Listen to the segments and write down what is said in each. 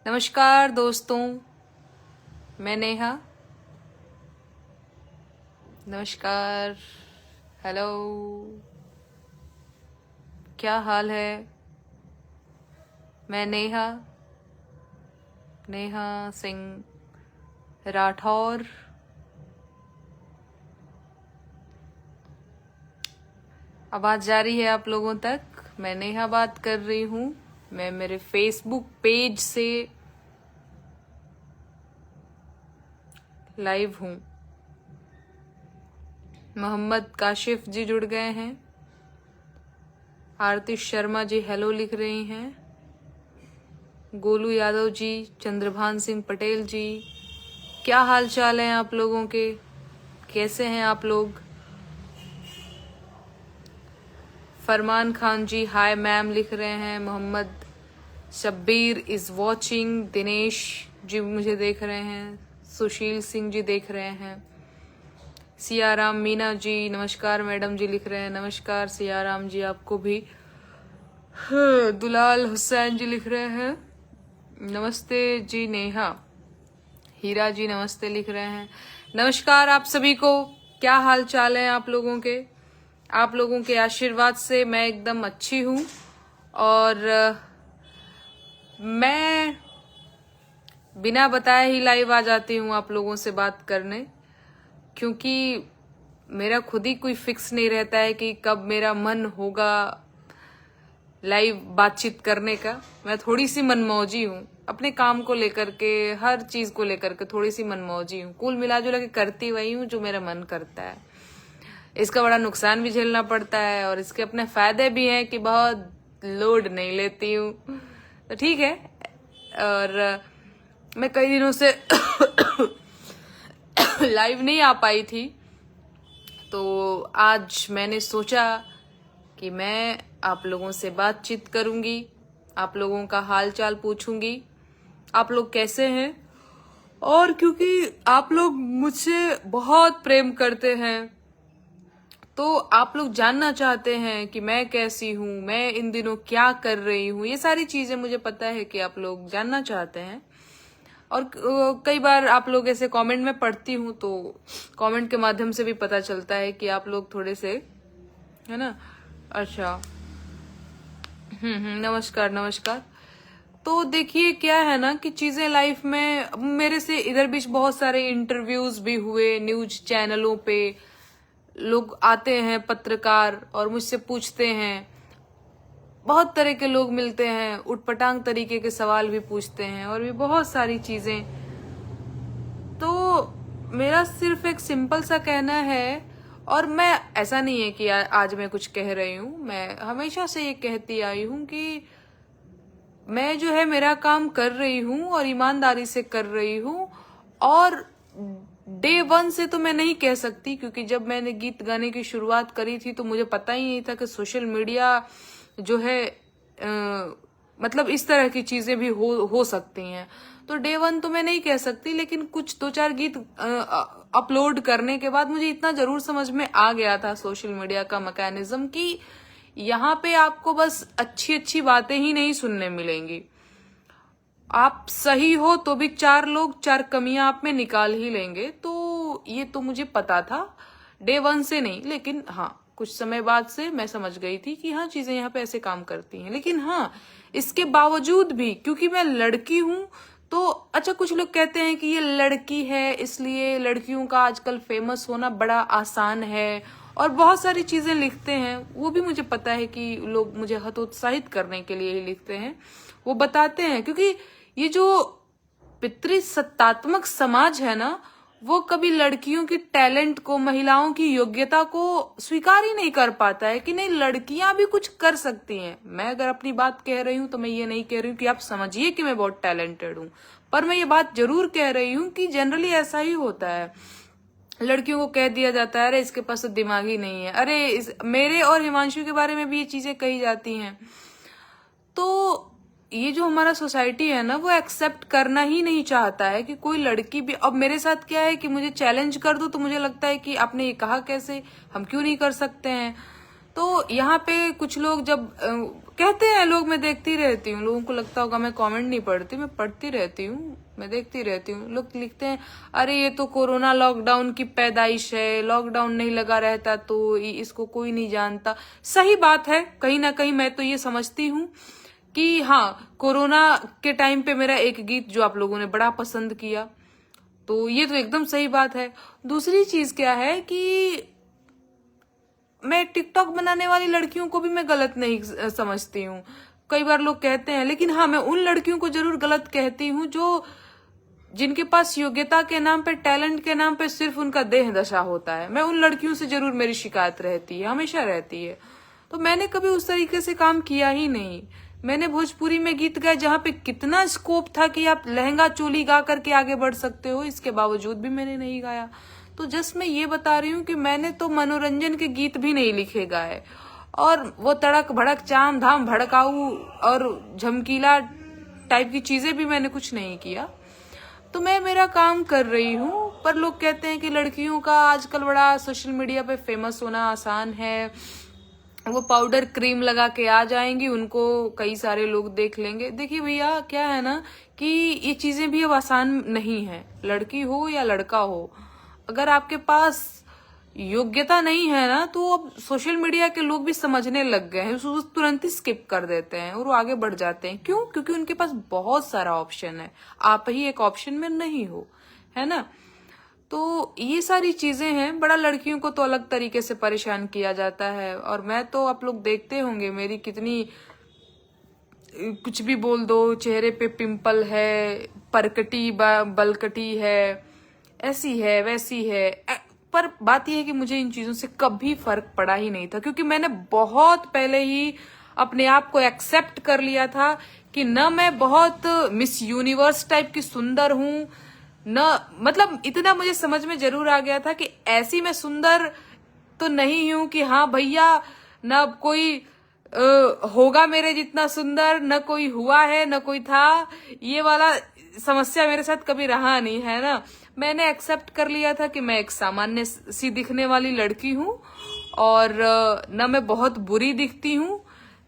नमस्कार दोस्तों, मैं नेहा। नमस्कार। हेलो। क्या हाल है? मैं नेहा नेहा सिंह राठौर। आवाज जा रही है आप लोगों तक? मैं नेहा बात कर रही हूँ। मैं मेरे फेसबुक पेज से लाइव हूँ। मोहम्मद काशिफ जी जुड़ गए हैं। आरती शर्मा जी हेलो लिख रही हैं। गोलू यादव जी, चंद्रभान सिंह पटेल जी, क्या हाल चाल हैं आप लोगों के? कैसे हैं आप लोग? फरमान खान जी हाय मैम लिख रहे हैं। Mohammad Shabbir is watching. दिनेश जी मुझे देख रहे हैं। सुशील सिंह जी देख रहे हैं। सियाराम मीना जी नमस्कार मैडम जी लिख रहे हैं। नमस्कार सियाराम जी आपको भी। दुलाल हुसैन जी लिख रहे हैं। नमस्ते जी नेहा। हीरा जी नमस्ते लिख रहे हैं। नमस्कार आप सभी को। क्या हाल चाल है आप लोगों के? आप लोगों के आशीर्वाद से मैं एकदम अच्छी हूँ। और मैं बिना बताए ही लाइव आ जाती हूँ आप लोगों से बात करने, क्योंकि मेरा खुद ही कोई फिक्स नहीं रहता है कि कब मेरा मन होगा लाइव बातचीत करने का। मैं थोड़ी सी मनमौजी हूँ अपने काम को लेकर के, हर चीज को लेकर के थोड़ी सी मनमौजी हूँ। कुल मिला जुला के करती वही हूँ जो मेरा मन करता है। इसका बड़ा नुकसान भी झेलना पड़ता है और इसके अपने फायदे भी हैं कि बहुत लोड नहीं लेती हूँ, तो ठीक है। और मैं कई दिनों से लाइव नहीं आ पाई थी, तो आज मैंने सोचा कि मैं आप लोगों से बातचीत करूंगी, आप लोगों का हाल चाल पूछूंगी, आप लोग कैसे हैं। और क्योंकि आप लोग मुझसे बहुत प्रेम करते हैं, तो आप लोग जानना चाहते हैं कि मैं कैसी हूँ, मैं इन दिनों क्या कर रही हूँ। ये सारी चीजें मुझे पता है कि आप लोग जानना चाहते हैं। और कई बार आप लोग ऐसे कमेंट में पढ़ती हूँ, तो कमेंट के माध्यम से भी पता चलता है कि आप लोग थोड़े से, है ना। अच्छा। नमस्कार नमस्कार। तो देखिए क्या है ना कि चीजें लाइफ में मेरे से इधर बीच बहुत सारे इंटरव्यूज भी हुए, न्यूज चैनलों पे लोग आते हैं पत्रकार और मुझसे पूछते हैं। बहुत तरह के लोग मिलते हैं, उटपटांग तरीके के सवाल भी पूछते हैं और भी बहुत सारी चीजें। तो मेरा सिर्फ एक सिंपल सा कहना है, और मैं ऐसा नहीं है कि आज मैं कुछ कह रही हूँ, मैं हमेशा से ये कहती आई हूँ कि मैं जो है मेरा काम कर रही हूँ और ईमानदारी से कर रही हूँ। और डे वन से तो मैं नहीं कह सकती, क्योंकि जब मैंने गीत गाने की शुरुआत करी थी तो मुझे पता ही नहीं था कि सोशल मीडिया जो है मतलब इस तरह की चीजें भी हो सकती हैं। तो डे वन तो मैं नहीं कह सकती, लेकिन कुछ दो चार गीत अपलोड करने के बाद मुझे इतना जरूर समझ में आ गया था सोशल मीडिया का मैकेनिज्म कि यहाँ पे आपको बस अच्छी अच्छी बातें ही नहीं सुनने मिलेंगी। आप सही हो तो भी चार लोग चार कमियां आप में निकाल ही लेंगे। तो ये तो मुझे पता था डे वन से नहीं, लेकिन हाँ कुछ समय बाद से मैं समझ गई थी कि हाँ चीजें यहाँ पे ऐसे काम करती हैं। लेकिन हाँ इसके बावजूद भी क्योंकि मैं लड़की हूं, तो अच्छा कुछ लोग कहते हैं कि ये लड़की है इसलिए लड़कियों का आजकल फेमस होना बड़ा आसान है, और बहुत सारी चीजें लिखते हैं। वो भी मुझे पता है कि लोग मुझे हतोत्साहित करने के लिए ही लिखते हैं। वो बताते हैं क्योंकि ये जो पितृसत्तात्मक समाज है ना, वो कभी लड़कियों की टैलेंट को, महिलाओं की योग्यता को स्वीकार ही नहीं कर पाता है कि नहीं लड़कियां भी कुछ कर सकती हैं। मैं अगर अपनी बात कह रही हूं तो मैं ये नहीं कह रही हूं कि आप समझिए कि मैं बहुत टैलेंटेड हूं, पर मैं ये बात जरूर कह रही हूं कि जनरली ऐसा ही होता है। लड़कियों को कह दिया जाता है अरे इसके पास तो दिमाग ही नहीं है, अरे मेरे और हिमांशु के बारे में भी ये चीजें कही जाती हैं। तो ये जो हमारा सोसाइटी है ना, वो एक्सेप्ट करना ही नहीं चाहता है कि कोई लड़की भी। अब मेरे साथ क्या है कि मुझे चैलेंज कर दो तो मुझे लगता है कि आपने ये कहा कैसे, हम क्यों नहीं कर सकते हैं। तो यहाँ पे कुछ लोग जब कहते हैं, लोग, मैं देखती रहती हूँ, लोगों को लगता होगा मैं कमेंट नहीं पढ़ती, मैं पढ़ती रहती हूँ, मैं देखती रहती हूँ। लोग लिखते हैं अरे ये तो कोरोना लॉकडाउन की पैदाइश है, लॉकडाउन नहीं लगा रहता तो इसको कोई नहीं जानता। सही बात है, कहीं ना कहीं मैं तो ये समझती हूँ कि हाँ, कोरोना के टाइम पे मेरा एक गीत जो आप लोगों ने बड़ा पसंद किया, तो ये तो एकदम सही बात है। दूसरी चीज क्या है कि मैं टिकटॉक बनाने वाली लड़कियों को भी मैं गलत नहीं समझती हूँ। कई बार लोग कहते हैं, लेकिन हाँ, मैं उन लड़कियों को जरूर गलत कहती हूँ जो जिनके पास योग्यता के नाम पे, टैलेंट के नाम पे सिर्फ उनका देह दशा होता है। मैं उन लड़कियों से जरूर मेरी शिकायत रहती है, हमेशा रहती है। तो मैंने कभी उस तरीके से काम किया ही नहीं। मैंने भोजपुरी में गीत गाए जहां पे कितना स्कोप था कि आप लहंगा चोली गा करके आगे बढ़ सकते हो, इसके बावजूद भी मैंने नहीं गाया। तो जस्ट मैं ये बता रही हूँ कि मैंने तो मनोरंजन के गीत भी नहीं लिखे गाए, और वो तड़क भड़क चाम धाम भड़काऊ और झमकीला टाइप की चीजें भी मैंने कुछ नहीं किया। तो मैं मेरा काम कर रही हूँ। पर लोग कहते हैं कि लड़कियों का आजकल बड़ा सोशल मीडिया पे फेमस होना आसान है, वो पाउडर क्रीम लगा के आ जाएंगी, उनको कई सारे लोग देख लेंगे। देखिए भैया, क्या है ना कि ये चीजें भी अब आसान नहीं है। लड़की हो या लड़का हो, अगर आपके पास योग्यता नहीं है ना, तो अब सोशल मीडिया के लोग भी समझने लग गए हैं, उसको तुरंत ही स्किप कर देते हैं और वो आगे बढ़ जाते हैं। क्यों? क्योंकि उनके पास बहुत सारा ऑप्शन है, आप ही एक ऑप्शन में नहीं हो, है ना। तो ये सारी चीजें हैं। बड़ा लड़कियों को तो अलग तरीके से परेशान किया जाता है, और मैं तो, आप लोग देखते होंगे मेरी कितनी, कुछ भी बोल दो, चेहरे पे पिंपल है, परकटी बलकटी है, ऐसी है वैसी है। पर बात यह है कि मुझे इन चीजों से कभी फर्क पड़ा ही नहीं था, क्योंकि मैंने बहुत पहले ही अपने आप को एक्सेप्ट कर लिया था कि न मैं बहुत मिस यूनिवर्स टाइप की सुंदर हूं, न, मतलब इतना मुझे समझ में जरूर आ गया था कि ऐसी मैं सुंदर तो नहीं हूं कि हाँ भैया, न कोई होगा मेरे जितना सुंदर, न कोई हुआ है न कोई था। ये वाला समस्या मेरे साथ कभी रहा नहीं है ना। मैंने एक्सेप्ट कर लिया था कि मैं एक सामान्य सी दिखने वाली लड़की हूँ, और न मैं बहुत बुरी दिखती हूँ,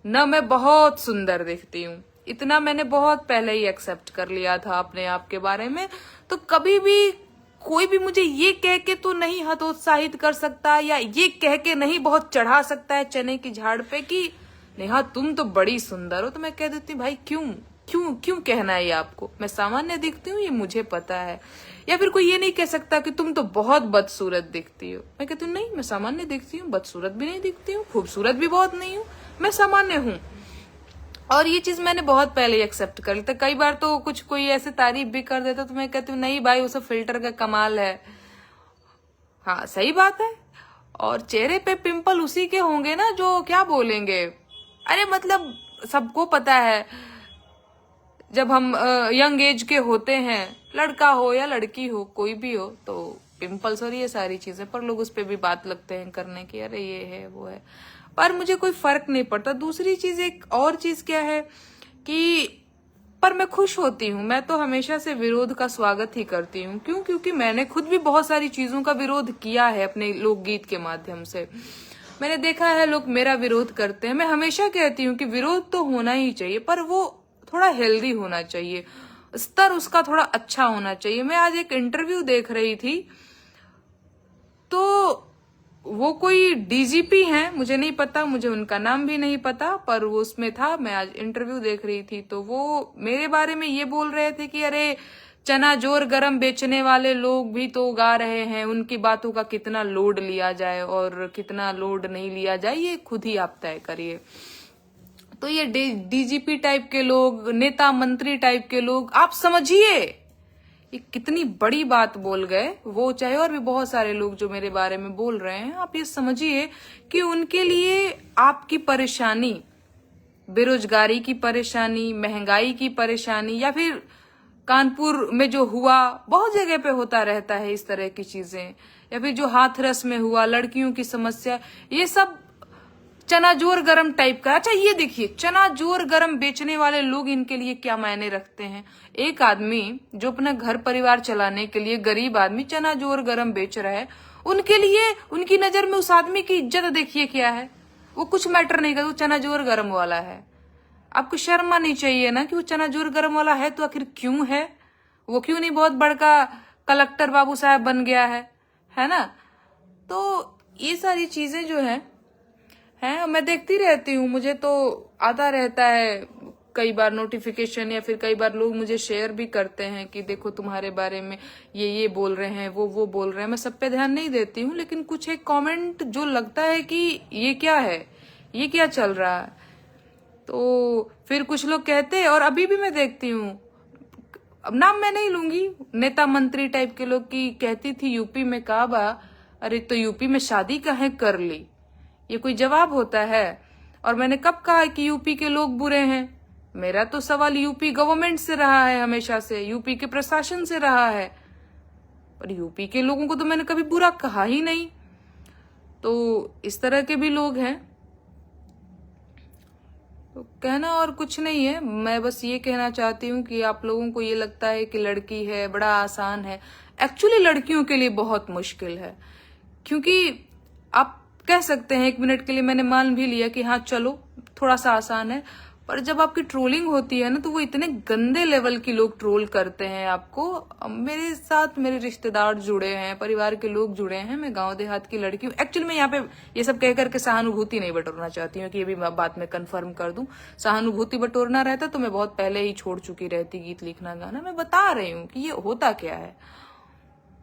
न मैं बहुत सुंदर दिखती हूँ। इतना मैंने बहुत पहले ही एक्सेप्ट कर लिया था अपने आप के बारे में। तो कभी भी कोई भी मुझे ये कह के तो नहीं हतोत्साहित कर सकता, या ये कह के नहीं बहुत चढ़ा सकता है चने की झाड़ पे कि नेहा तुम तो बड़ी सुंदर हो। तो मैं कह देती भाई क्यों क्यों क्यों कहना है ये आपको, मैं सामान्य दिखती हूँ, ये मुझे पता है। या फिर कोई ये नहीं कह सकता कि तुम तो बहुत बदसूरत दिखती हो। मैं कहती हूँ नहीं, मैं सामान्य दिखती हूँ, बदसूरत भी नहीं दिखती हूँ, खूबसूरत भी बहुत नहीं हूँ, मैं सामान्य हूँ। और ये चीज मैंने बहुत पहले ही एक्सेप्ट कर ली। तो कई बार तो कुछ कोई ऐसे तारीफ भी कर देता तो मैं कहती हूँ नहीं भाई, वो सब फिल्टर का कमाल है। हाँ सही बात है। और चेहरे पे पिंपल उसी के होंगे ना जो क्या बोलेंगे। अरे मतलब सबको पता है, जब हम यंग एज के होते हैं, लड़का हो या लड़की हो, कोई भी हो, तो पिंपल्स और ये सारी चीजें, पर लोग उस पर भी बात लगते हैं करने की, अरे ये है वो है। पर मुझे कोई फर्क नहीं पड़ता। दूसरी चीज, एक और चीज क्या है कि पर मैं खुश होती हूँ। मैं तो हमेशा से विरोध का स्वागत ही करती हूँ। क्यों? क्योंकि मैंने खुद भी बहुत सारी चीजों का विरोध किया है अपने लोकगीत के माध्यम से। मैंने देखा है लोग मेरा विरोध करते हैं। मैं हमेशा कहती हूँ कि विरोध तो होना ही चाहिए, पर वो थोड़ा हेल्दी होना चाहिए, स्तर उसका थोड़ा अच्छा होना चाहिए। मैं आज एक इंटरव्यू देख रही थी, तो वो कोई डीजीपी हैं, मुझे नहीं पता, मुझे उनका नाम भी नहीं पता, पर वो उसमें था। मैं आज इंटरव्यू देख रही थी, तो वो मेरे बारे में ये बोल रहे थे कि अरे चना जोर गरम बेचने वाले लोग भी तो गा रहे हैं, उनकी बातों का कितना लोड लिया जाए और कितना लोड नहीं लिया जाए, ये खुद ही आप तय करिए। तो ये डीजीपी टाइप के लोग, नेता मंत्री टाइप के लोग, आप समझिए ये कितनी बड़ी बात बोल गए वो, चाहे और भी बहुत सारे लोग जो मेरे बारे में बोल रहे हैं। आप ये समझिए कि उनके लिए आपकी परेशानी, बेरोजगारी की परेशानी, महंगाई की परेशानी, या फिर कानपुर में जो हुआ, बहुत जगह पे होता रहता है इस तरह की चीजें, या फिर जो हाथरस में हुआ, लड़कियों की समस्या, ये सब चना जोर गरम टाइप का। अच्छा ये देखिए, चना जोर गरम बेचने वाले लोग, इनके लिए क्या मायने रखते हैं। एक आदमी जो अपना घर परिवार चलाने के लिए, गरीब आदमी चना जोर गरम बेच रहा है, उनके लिए, उनकी नजर में उस आदमी की इज्जत देखिए क्या है। वो कुछ मैटर नहीं करता, वो चनाजोर गरम वाला है। आपको शर्म आनी चाहिए ना कि वो चनाजोर गरम वाला है तो आखिर क्यों है, वो क्यों नहीं बहुत बड़का कलेक्टर बाबू साहब बन गया है ना। तो ये सारी चीजें जो है मैं देखती रहती हूँ, मुझे तो आता रहता है कई बार नोटिफिकेशन, या फिर कई बार लोग मुझे शेयर भी करते हैं कि देखो तुम्हारे बारे में ये बोल रहे हैं, वो बोल रहे हैं। मैं सब पे ध्यान नहीं देती हूँ, लेकिन कुछ एक कमेंट जो लगता है कि ये क्या है, ये क्या चल रहा है, तो फिर कुछ लोग कहते हैं। और अभी भी मैं देखती हूँ, अब नाम मैं नहीं लूंगी, नेता मंत्री टाइप के लोग की कहती थी यूपी में काबा, अरे तो यूपी में शादी काहे कर ली, ये कोई जवाब होता है। और मैंने कब कहा कि यूपी के लोग बुरे हैं? मेरा तो सवाल यूपी गवर्नमेंट से रहा है, हमेशा से यूपी के प्रशासन से रहा है, और यूपी के लोगों को तो मैंने कभी बुरा कहा ही नहीं। तो इस तरह के भी लोग हैं, तो कहना और कुछ नहीं है। मैं बस ये कहना चाहती हूँ कि आप लोगों को ये लगता है कि लड़की है बड़ा आसान है, एक्चुअली लड़कियों के लिए बहुत मुश्किल है। क्योंकि आप कह सकते हैं 1 मिनट के लिए, मैंने मान भी लिया कि हाँ चलो थोड़ा सा आसान है, पर जब आपकी ट्रोलिंग होती है ना, तो वो इतने गंदे लेवल की लोग ट्रोल करते हैं आपको। मेरे साथ मेरे रिश्तेदार जुड़े हैं, परिवार के लोग जुड़े हैं, मैं गांव देहात की लड़की हूँ। एक्चुअली मैं यहाँ पे ये सब कह करके सहानुभूति नहीं बटोरना चाहती हूँ कि ये भी बात मैं कंफर्म कर दूं। सहानुभूति बटोरना रहता तो मैं बहुत पहले ही छोड़ चुकी रहती गीत लिखना गाना। मैं बता रही हूँ कि ये होता क्या है।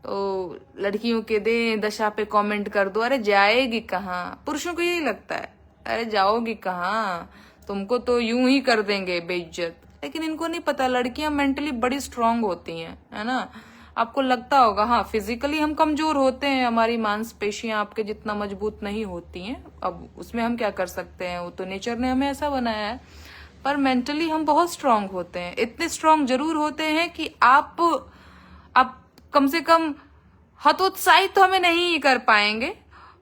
तो लड़कियों के दे दशा पे कमेंट कर दो, अरे जाएगी कहाँ। पुरुषों को यही लगता है, अरे जाओगी कहाँ, तुमको तो यूं ही कर देंगे बेइज्जत। लेकिन इनको नहीं पता लड़कियां मेंटली बड़ी स्ट्रांग होती हैं, है ना। आपको लगता होगा हाँ फिजिकली हम कमजोर होते हैं, हमारी मांसपेशियां आपके जितना मजबूत नहीं होती हैं, अब उसमें हम क्या कर सकते हैं, वो तो नेचर ने हमें ऐसा बनाया है। पर मेंटली हम बहुत स्ट्रांग होते हैं, इतने स्ट्रांग जरूर होते हैं कि आप कम से कम हतोत्साहित तो हमें नहीं कर पाएंगे।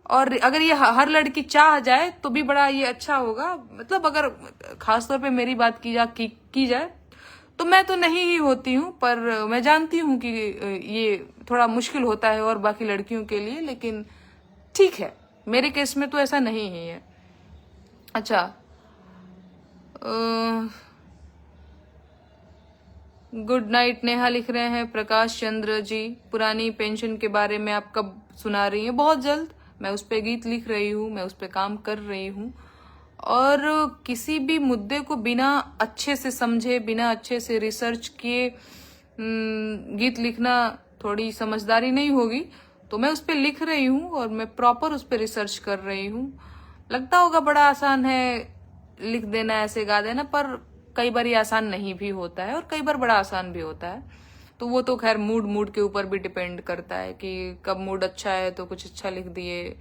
और अगर ये हर लड़की चाह जाए तो भी बड़ा ये अच्छा होगा। मतलब अगर खासतौर पे मेरी बात की जाए तो मैं तो नहीं ही होती हूँ, पर मैं जानती हूँ कि ये थोड़ा मुश्किल होता है और बाकी लड़कियों के लिए, लेकिन ठीक है मेरे केस में तो ऐसा नहीं ही है। अच्छा, गुड नाइट नेहा लिख रहे हैं प्रकाश चंद्र जी, पुरानी पेंशन के बारे में आप कब सुना रही हैं? बहुत जल्द, मैं उस पे गीत लिख रही हूँ, मैं उस पे काम कर रही हूँ। और किसी भी मुद्दे को बिना अच्छे से समझे, बिना अच्छे से रिसर्च किए गीत लिखना थोड़ी समझदारी नहीं होगी। तो मैं उस पे लिख रही हूँ और मैं प्रॉपर उस पे रिसर्च कर रही हूँ। लगता होगा बड़ा आसान है लिख देना, ऐसे गा देना, पर कई बार ये आसान नहीं भी होता है और कई बार बड़ा आसान भी होता है। तो वो तो खैर मूड के ऊपर भी डिपेंड करता है कि कब मूड अच्छा है तो कुछ अच्छा लिख दिए।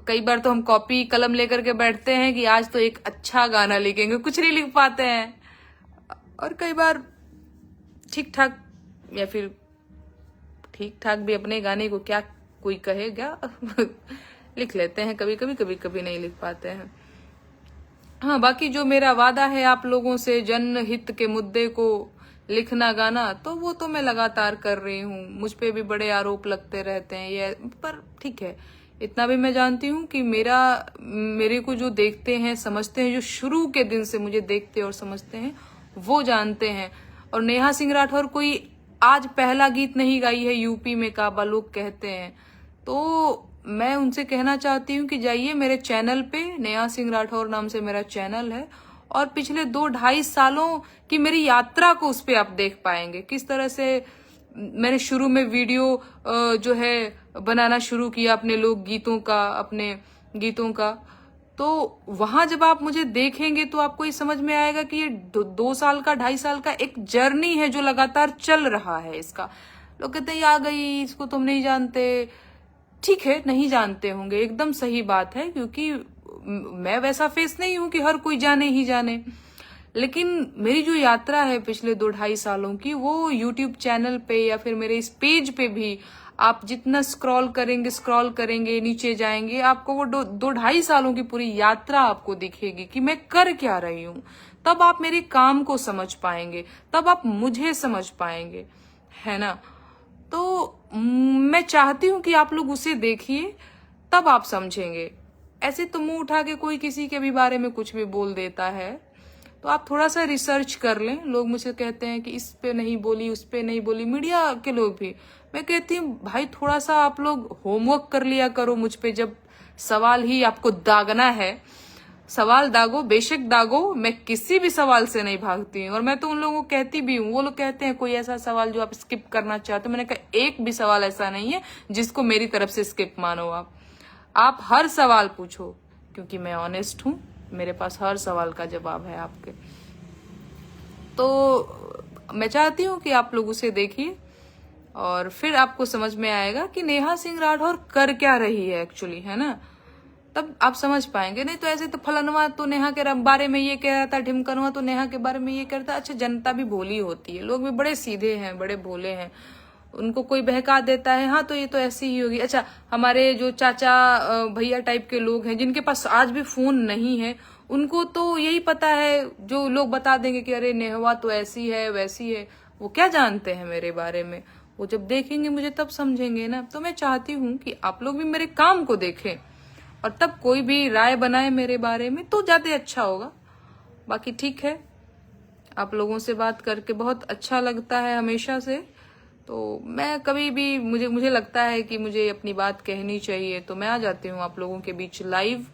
कई बार तो हम कॉपी कलम लेकर के बैठते हैं कि आज तो एक अच्छा गाना लिखेंगे, कुछ नहीं लिख पाते हैं। और कई बार ठीक ठाक, या फिर ठीक ठाक भी अपने गाने को क्या कोई कहेगा लिख लेते हैं कभी कभी नहीं लिख पाते हैं। हाँ, बाकी जो मेरा वादा है आप लोगों से जनहित के मुद्दे को लिखना गाना, तो वो तो मैं लगातार कर रही हूँ। मुझ पे भी बड़े आरोप लगते रहते हैं ये, पर ठीक है, इतना भी मैं जानती हूँ कि मेरे को जो देखते हैं समझते हैं, जो शुरू के दिन से मुझे देखते और समझते हैं वो जानते हैं। और नेहा सिंह राठौर कोई आज पहला गीत नहीं गाई है यूपी में काबा, लोग कहते हैं। तो मैं उनसे कहना चाहती हूँ कि जाइए मेरे चैनल पे, नेहा सिंह राठौर नाम से मेरा चैनल है, और पिछले 2-2.5 सालों की मेरी यात्रा को उस पे आप देख पाएंगे। किस तरह से मैंने शुरू में वीडियो जो है बनाना शुरू किया अपने अपने गीतों का, तो वहां जब आप मुझे देखेंगे तो आपको ये समझ में आएगा कि ये 2 साल का 2.5 साल का एक जर्नी है जो लगातार चल रहा है। इसका लोग कहते हैं आ गई, इसको तुम नहीं जानते। ठीक है, नहीं जानते होंगे, एकदम सही बात है, क्योंकि मैं वैसा फेस नहीं हूं कि हर कोई जाने ही जाने। लेकिन मेरी जो यात्रा है पिछले 2-2.5 सालों की, वो यूट्यूब चैनल पे या फिर मेरे इस पेज पे भी आप जितना स्क्रॉल करेंगे नीचे जाएंगे, आपको वो 2-2.5 सालों की पूरी यात्रा आपको दिखेगी कि मैं कर क्या रही हूँ। तब आप मेरे काम को समझ पाएंगे, तब आप मुझे समझ पाएंगे, है ना। तो मैं चाहती हूँ कि आप लोग उसे देखिए, तब आप समझेंगे। ऐसे तो मुंह उठा के कोई किसी के भी बारे में कुछ भी बोल देता है। तो आप थोड़ा सा रिसर्च कर लें। लोग मुझे कहते हैं कि इस पे नहीं बोली, उस पे नहीं बोली, मीडिया के लोग भी। मैं कहती हूँ भाई थोड़ा सा आप लोग होमवर्क कर लिया करो मुझ पे। जब सवाल ही आपको दागना है, सवाल दागो, बेशक दागो, मैं किसी भी सवाल से नहीं भागती हूँ। और मैं तो उन लोगों को कहती भी हूँ, वो लोग कहते हैं कोई ऐसा सवाल जो आप स्किप करना चाहते हो। मैंने कहा एक भी सवाल ऐसा नहीं है जिसको मेरी तरफ से स्किप मानो। आप हर सवाल पूछो, क्योंकि मैं ऑनेस्ट हूँ, मेरे पास हर सवाल का जवाब है आपके। तो मैं चाहती हूँ कि आप लोग उसे देखिए और फिर आपको समझ में आएगा कि नेहा सिंह राठौर कर क्या रही है एक्चुअली, है ना। तब आप समझ पाएंगे। नहीं तो ऐसे तो फलनवा तो नेहा के बारे में ये कह रहा था, ढिमकनवा तो नेहा के बारे में ये कह रहा था। अच्छा, जनता भी भोली होती है, लोग भी बड़े सीधे हैं, बड़े भोले हैं। उनको कोई बहका देता है, हाँ तो ये तो ऐसी ही होगी। अच्छा, हमारे जो चाचा भैया टाइप के लोग हैं जिनके पास आज भी फोन नहीं है, उनको तो यही पता है, जो लोग बता देंगे कि अरे नेहवा तो ऐसी है वैसी है। वो क्या जानते हैं मेरे बारे में? वो जब देखेंगे मुझे तब समझेंगे ना। तो मैं चाहती हूँ कि आप लोग भी मेरे काम को देखें और तब कोई भी राय बनाए मेरे बारे में तो ज्यादा अच्छा होगा। बाकी ठीक है, आप लोगों से बात करके बहुत अच्छा लगता है हमेशा से। तो मैं कभी भी मुझे लगता है कि मुझे अपनी बात कहनी चाहिए, तो मैं आ जाती हूँ आप लोगों के बीच लाइव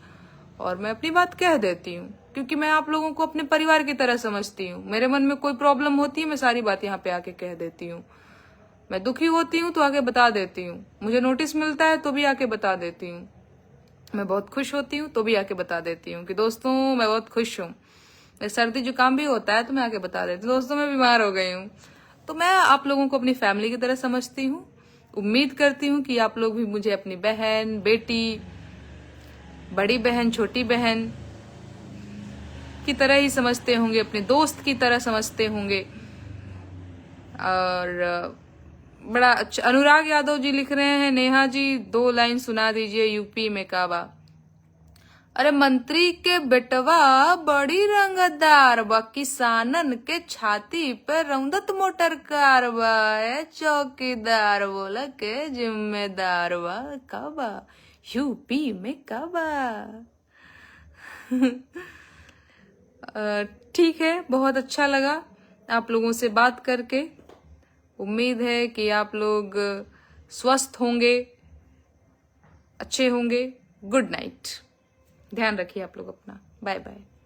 और मैं अपनी बात कह देती हूँ, क्योंकि मैं आप लोगों को अपने परिवार की तरह समझती हूँ। मेरे मन में कोई प्रॉब्लम होती है, मैं सारी बात यहाँ पे आके कह देती हूँ। मैं दुखी होती हूँ तो आके बता देती हूँ, मुझे नोटिस मिलता है तो भी आके बता देती हूँ, मैं बहुत खुश होती हूँ तो भी आके बता देती हूँ कि दोस्तों मैं बहुत खुश हूँ। सर्दी जुकाम भी होता है तो मैं आके बता देती हूँ दोस्तों मैं बीमार हो गई हूँ। तो मैं आप लोगों को अपनी फैमिली की तरह समझती हूँ। उम्मीद करती हूँ कि आप लोग भी मुझे अपनी बहन, बेटी, बड़ी बहन, छोटी बहन की तरह ही समझते होंगे, अपने दोस्त की तरह समझते होंगे। और बड़ा अच्छा। अनुराग यादव जी लिख रहे हैं, नेहा जी 2 लाइन सुना दीजिए यूपी में काबा। अरे मंत्री के बेटवा बड़ी रंगदार बा, किसानन के छाती पे रौंदत मोटर कार बा, चौकीदार बोला के जिम्मेदार बा, काबा यूपी में काबा। ठीक है, बहुत अच्छा लगा आप लोगों से बात करके। उम्मीद है कि आप लोग स्वस्थ होंगे, अच्छे होंगे। गुड नाइट, ध्यान रखिए आप लोग अपना। Bye bye.